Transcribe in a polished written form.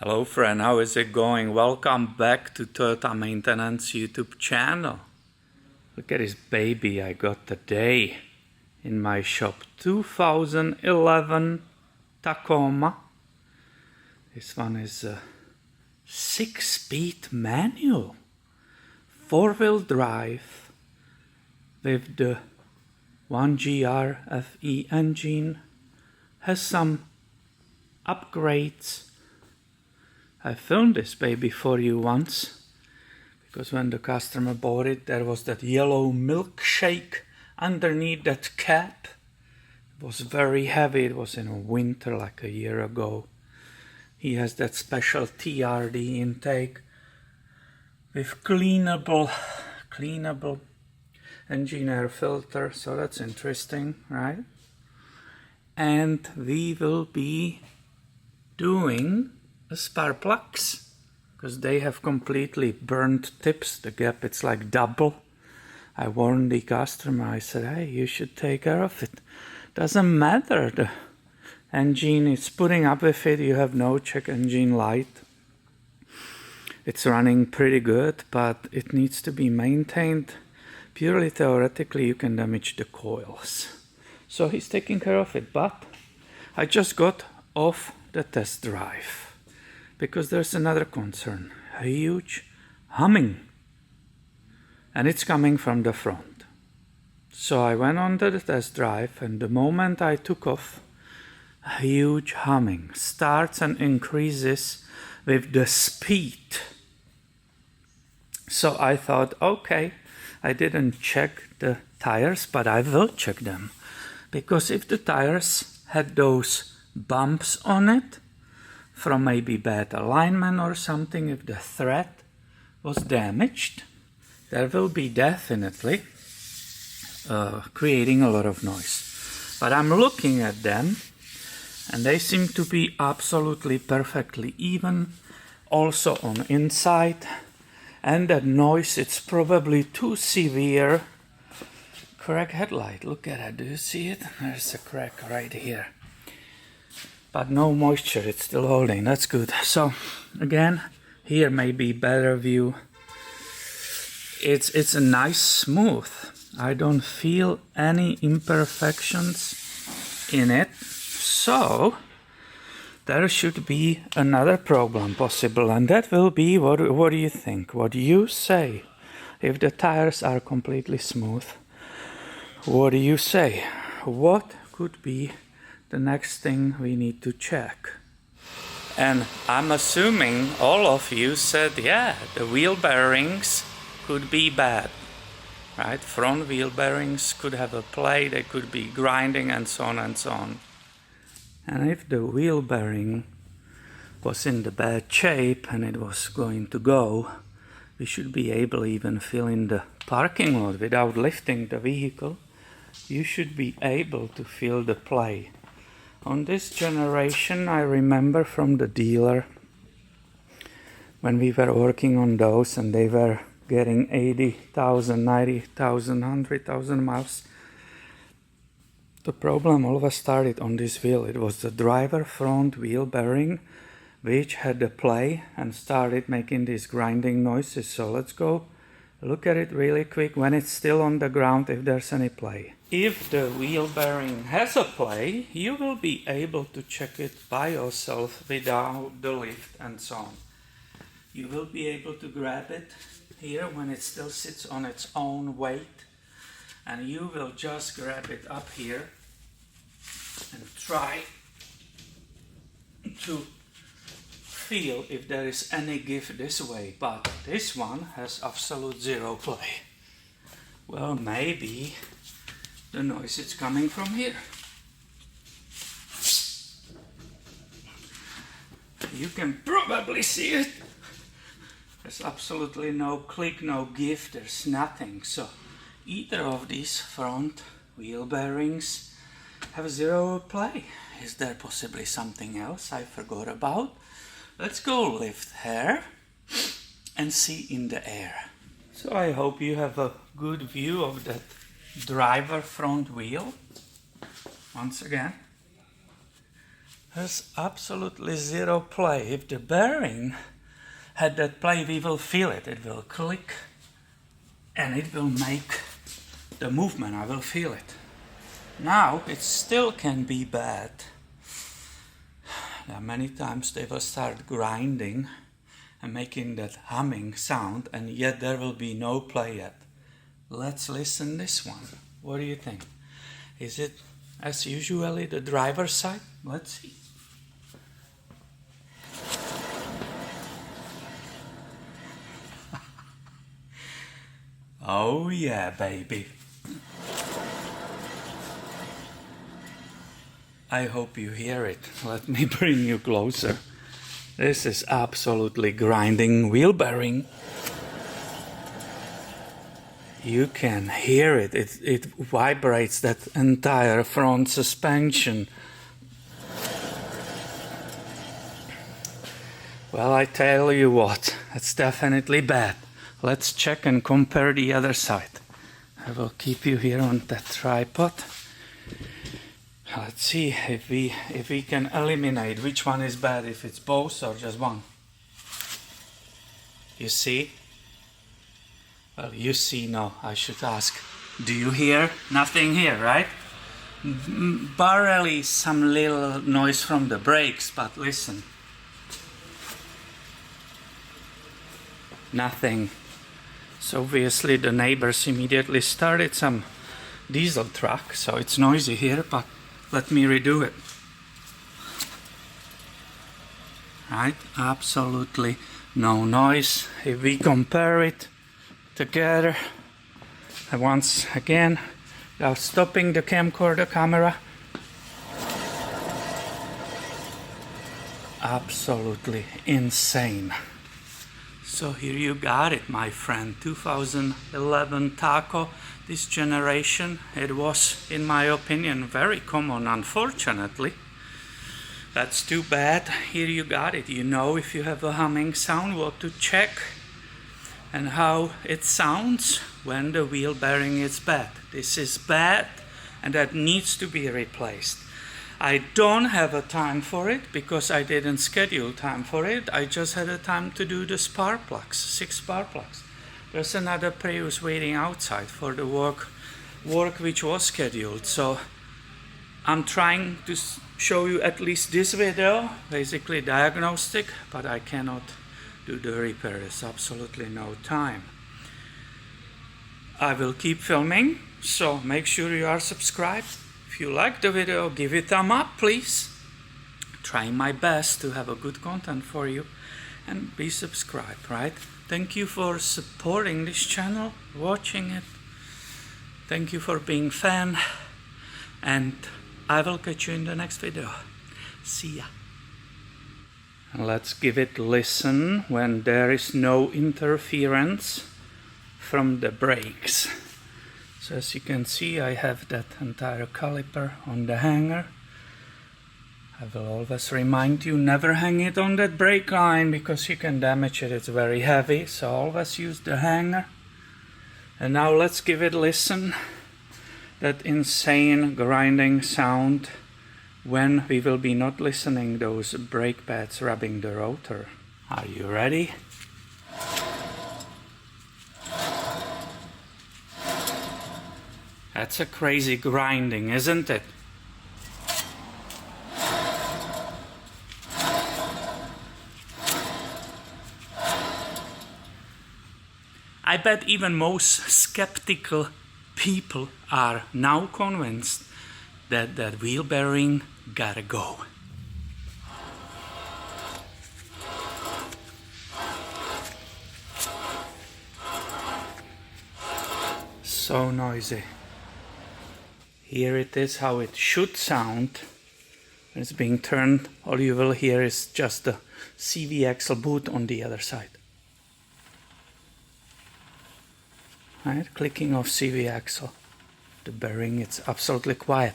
Hello friend, how is it going? Welcome back to Toyota Maintenance YouTube channel. Look at this baby I got today in my shop. 2011 Tacoma. This one is a 6-speed manual. 4-wheel drive with the 1GR FE engine. Has some upgrades. I filmed this baby for you once, because when the customer bought it, there was that yellow milkshake underneath that cap. It was very heavy. It was in winter like a year ago. He has that special TRD intake with cleanable engine air filter, so that's interesting, right? And we will be doing spark plugs, because they have completely burnt tips. The gap, it's like double. I warned the customer, I said, hey, you should take care of it. Doesn't matter, the engine is putting up with it. You have no check engine light. It's running pretty good, but it needs to be maintained. Purely theoretically, you can damage the coils. So he's taking care of it, but I just got off the test drive. Because there's another concern, a huge humming, and it's coming from the front. So I went on to the test drive, and the moment I took off, a huge humming starts and increases with the speed. So I thought, okay, I didn't check the tires, but I will check them, because if the tires had those bumps on it, from maybe bad alignment or something, if the thread was damaged, there will be definitely creating a lot of noise. But I'm looking at them, and they seem to be absolutely perfectly even, also on inside, and that noise, it's probably too severe. Crack headlight, look at it, do you see it? There's a crack right here. But no moisture, it's still holding, that's good. So again, here may be better view. It's a nice smooth. I don't feel any imperfections in it. So there should be another problem possible, and that will be, what do you think? What do you say? If the tires are completely smooth, what do you say? What could be the next thing we need to check? And I'm assuming all of you said, yeah, the wheel bearings could be bad, right? Front wheel bearings could have a play, they could be grinding, and so on and so on. And if the wheel bearing was in the bad shape and it was going to go, we should be able even fill in the parking lot without lifting the vehicle. You should be able to feel the play. On this generation, I remember from the dealer, when we were working on those and they were getting 80,000, 90,000, 100,000 miles, the problem always started on this wheel. It was the driver front wheel bearing, which had the play and started making these grinding noises. So let's go look at it really quick when it's still on the ground, if there's any play. If the wheel bearing has a play, you will be able to check it by yourself without the lift and so on. You will be able to grab it here when it still sits on its own weight, and you will just grab it up here and try to feel if there is any give this way, but this one has absolute zero play. Well, maybe the noise is coming from here. You can probably see it. There's absolutely no click, no give, there's nothing. So either of these front wheel bearings have zero play. Is there possibly something else I forgot about? Let's go lift here and see in the air. So I hope you have a good view of that driver front wheel. Once again, There's absolutely zero play. If the bearing had that play, we will feel it. It will click and it will make the movement. I will feel it. Now it still can be bad. Many times they will start grinding and making that humming sound, and yet there will be no play yet. Let's listen this one. What do you think? Is it as usually the driver's side? Let's see. Oh yeah, baby. I hope you hear it. Let me bring you closer. This is absolutely grinding wheel bearing. You can hear it. It vibrates that entire front suspension. Well, I tell you what, it's definitely bad. Let's check and compare the other side. I will keep you here on that tripod. Let's see if we can eliminate which one is bad, if it's both or just one. You see? Well, you see, no, I should ask. Do you hear? Nothing here, right? Barely some little noise from the brakes, but listen. Nothing. So obviously the neighbors immediately started some diesel truck, so it's noisy here, but let me redo it. Right, absolutely no noise. If we compare it together, and once again, now stopping the camcorder camera. Absolutely insane. So here you got it, my friend. 2011 Taco. This generation, it was, in my opinion, very common, unfortunately. That's too bad. Here you got it. You know, if you have a humming sound, what to check and how it sounds when the wheel bearing is bad. This is bad and that needs to be replaced. I don't have a time for it because I didn't schedule time for it. I just had a time to do the spark plugs, 6 spark plugs. There's another Prius waiting outside for the work which was scheduled. So I'm trying to show you at least this video, basically diagnostic, but I cannot do the repair. There's absolutely no time. I will keep filming, so make sure you are subscribed. If you like the video, give it a thumb up, please. Trying my best to have a good content for you, and be subscribed, right? Thank you for supporting this channel, watching it. Thank you for being a fan, and I will catch you in the next video. See ya. Let's give it a listen when there is no interference from the brakes. So as you can see, I have that entire caliper on the hanger. I will always remind you, never hang it on that brake line because you can damage it. It's very heavy, so always use the hanger. And now let's give it a listen. That insane grinding sound when we will be not listening those brake pads rubbing the rotor. Are you ready? That's a crazy grinding, isn't it? I bet even most skeptical people are now convinced that that wheel bearing gotta go. So noisy. Here it is how it should sound when it's being turned. All you will hear is just the CV axle boot on the other side. Right, clicking of CV axle. The bearing, it's absolutely quiet.